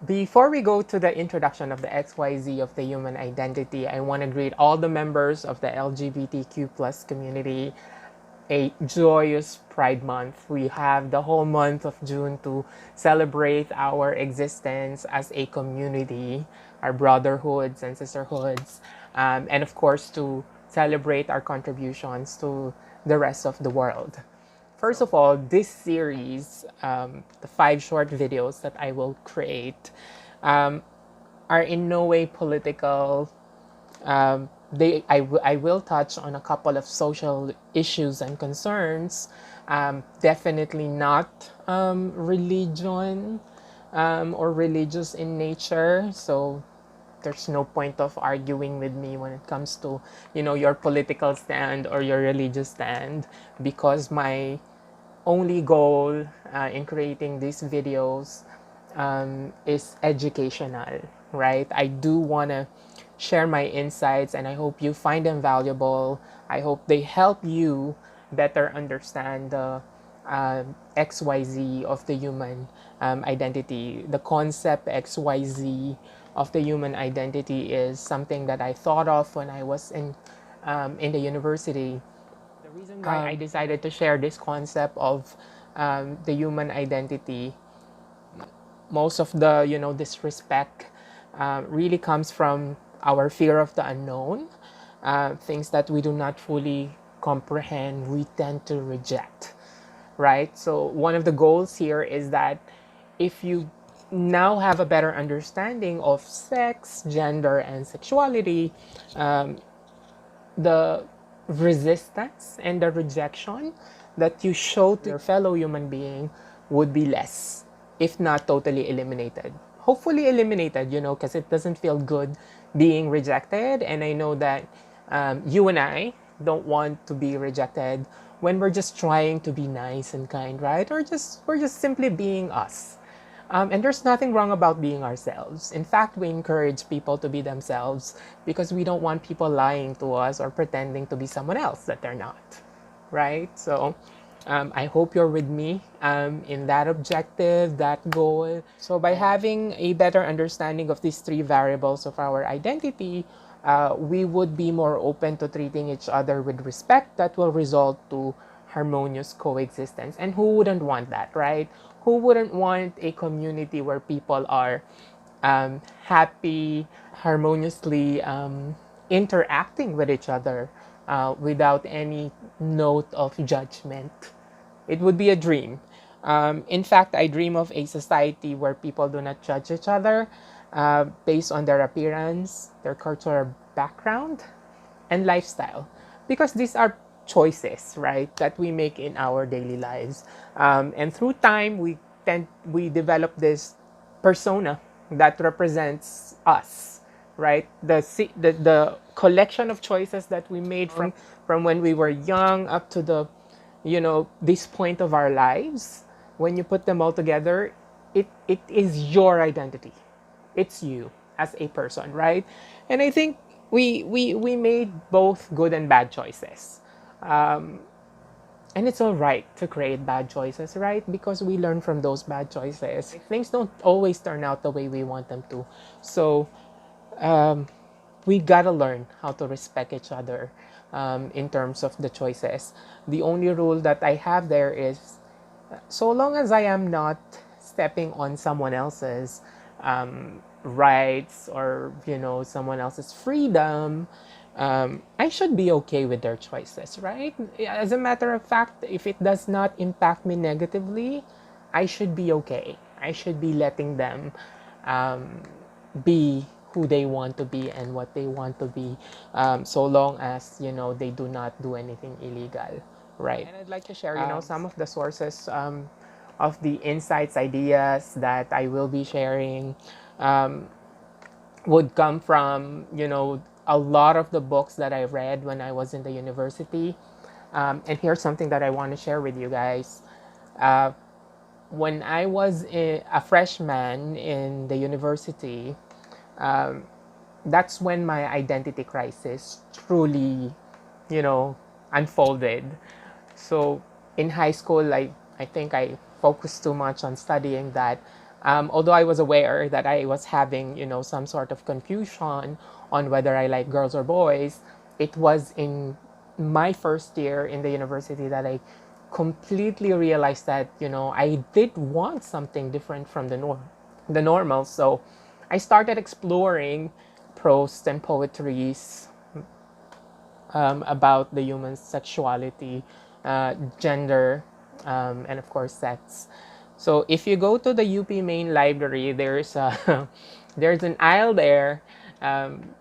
Before we go to the introduction of the XYZ of the human identity, I want to greet all the members of the LGBTQ plus community a joyous Pride Month. We have the whole month of June to celebrate our existence as a community, our brotherhoods and sisterhoods, and of course to celebrate our contributions to the rest of the world. First of all, this series, the 5 short videos that I will create, um, are in no way political. I will touch on a couple of social issues and concerns. Definitely not religion or religious in nature. So there's no point of arguing with me when it comes to, your political stand or your religious stand, because my only goal in creating these videos is educational, right? I do want to share my insights and I hope you find them valuable. I hope they help you better understand the XYZ of the human identity. The concept XYZ of the human identity is something that I thought of when I was in the university. The reason why I decided to share this concept of the human identity, most of the disrespect really comes from our fear of the unknown. Things that we do not fully comprehend, we tend to reject, right? So one of the goals here is that if you now have a better understanding of sex, gender, and sexuality, the resistance and the rejection that you show to your fellow human being would be less, if not totally eliminated. Hopefully eliminated, because it doesn't feel good being rejected. And I know that you and I don't want to be rejected when we're just trying to be nice and kind, right? Or we're just simply being us. And there's nothing wrong about being ourselves. In fact, we encourage people to be themselves because we don't want people lying to us or pretending to be someone else that they're not, right? So I hope you're with me in that objective, that goal. So by having a better understanding of these 3 variables of our identity, we would be more open to treating each other with respect that will result to harmonious coexistence. And who wouldn't want that, right? Who wouldn't want a community where people are happy, harmoniously interacting with each other without any note of judgment? It would be a dream. In fact, I dream of a society where people do not judge each other based on their appearance, their cultural background, and lifestyle, because these are choices, right, that we make in our daily lives, and through time we develop this persona that represents us, right? The collection of choices that we made from when we were young up to the this point of our lives. When you put them all together, it is your identity. It's you as a person, right? And I think we made both good and bad choices. And it's all right to create bad choices, right? Because we learn from those bad choices. Things don't always turn out the way we want them to. So we gotta learn how to respect each other in terms of the choices. The only rule that I have there is, so long as I am not stepping on someone else's rights or someone else's freedom, I should be okay with their choices, right? As a matter of fact, if it does not impact me negatively, I should be okay. I should be letting them be who they want to be and what they want to be, so long as they do not do anything illegal, right? And I'd like to share some of the sources of the insights, ideas that I will be sharing would come from a lot of the books that I read when I was in the university. And here's something that I want to share with you guys. When I was a freshman in the university, that's when my identity crisis truly, unfolded. So in high school, I think I focused too much on studying that Although I was aware that I was having, some sort of confusion on whether I like girls or boys, it was in my first year in the university that I completely realized that, I did want something different from the normal. So I started exploring prose and poetries about the human sexuality, gender, and of course sex. So if you go to the UP main library, there's there's an aisle there. Um,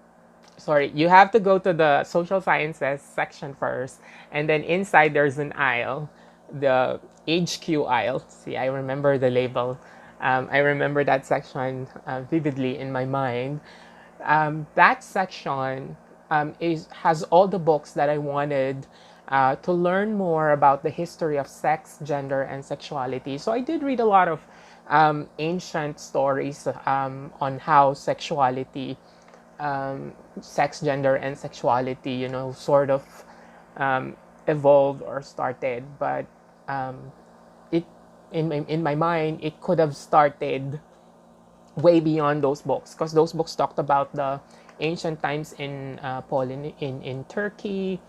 Sorry, you have to go to the social sciences section first, and then inside there's an aisle, the HQ aisle. See, I remember the label. I remember that section vividly in my mind. That section has all the books that I wanted to learn more about the history of sex, gender, and sexuality. So I did read a lot of ancient stories on how sexuality, sex, gender, and sexuality, sort of evolved or started. But it, in my mind, it could have started way beyond those books, because those books talked about the ancient times in in Turkey,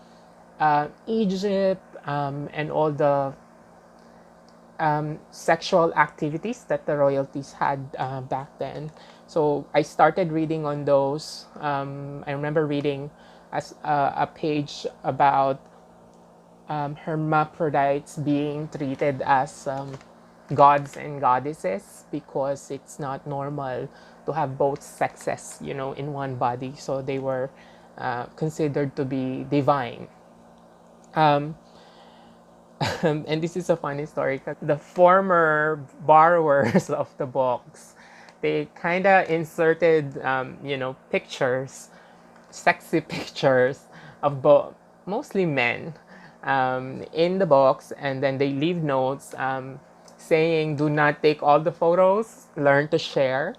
Egypt, and all the sexual activities that the royalties had back then. So I started reading on those. I remember reading a page about hermaphrodites being treated as gods and goddesses, because it's not normal to have both sexes, in one body. So they were considered to be divine. Um, and this is a funny story, 'cause the former borrowers of the books, they kind of inserted, pictures, sexy pictures of mostly men in the box, and then they leave notes saying, "Do not take all the photos, learn to share."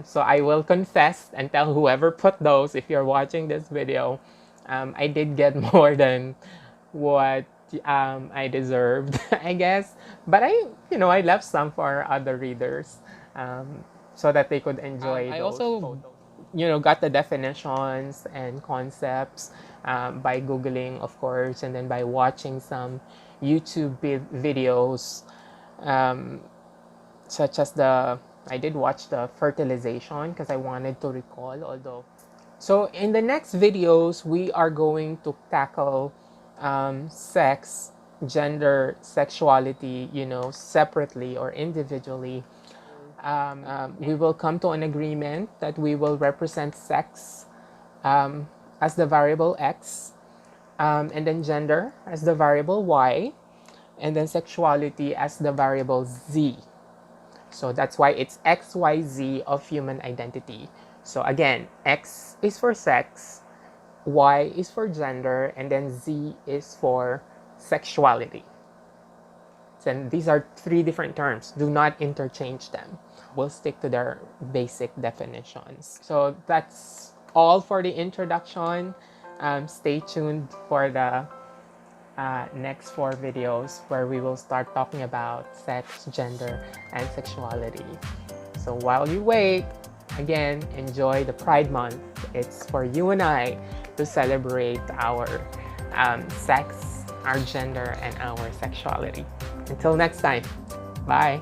So I will confess and tell whoever put those, if you're watching this video, I did get more than what I deserved, I guess. But I left some for other readers, so that they could enjoy. I also photos. Got the definitions and concepts by Googling, of course, and then by watching some YouTube videos, such as I did watch the fertilization because I wanted to recall, although. So in the next videos, we are going to tackle sex, gender, sexuality, separately or individually. We will come to an agreement that we will represent sex as the variable X, and then gender as the variable Y, and then sexuality as the variable Z. So that's why it's XYZ of human identity. So again, X is for sex, Y is for gender, and then Z is for sexuality. And these are three different terms. Do not interchange them. We'll stick to their basic definitions. So that's all for the introduction. Stay tuned for the next 4 videos, where we will start talking about sex, gender, and sexuality. So while you wait, again, enjoy the Pride Month. It's for you and I to celebrate our sex, our gender, and our sexuality. Until next time, bye.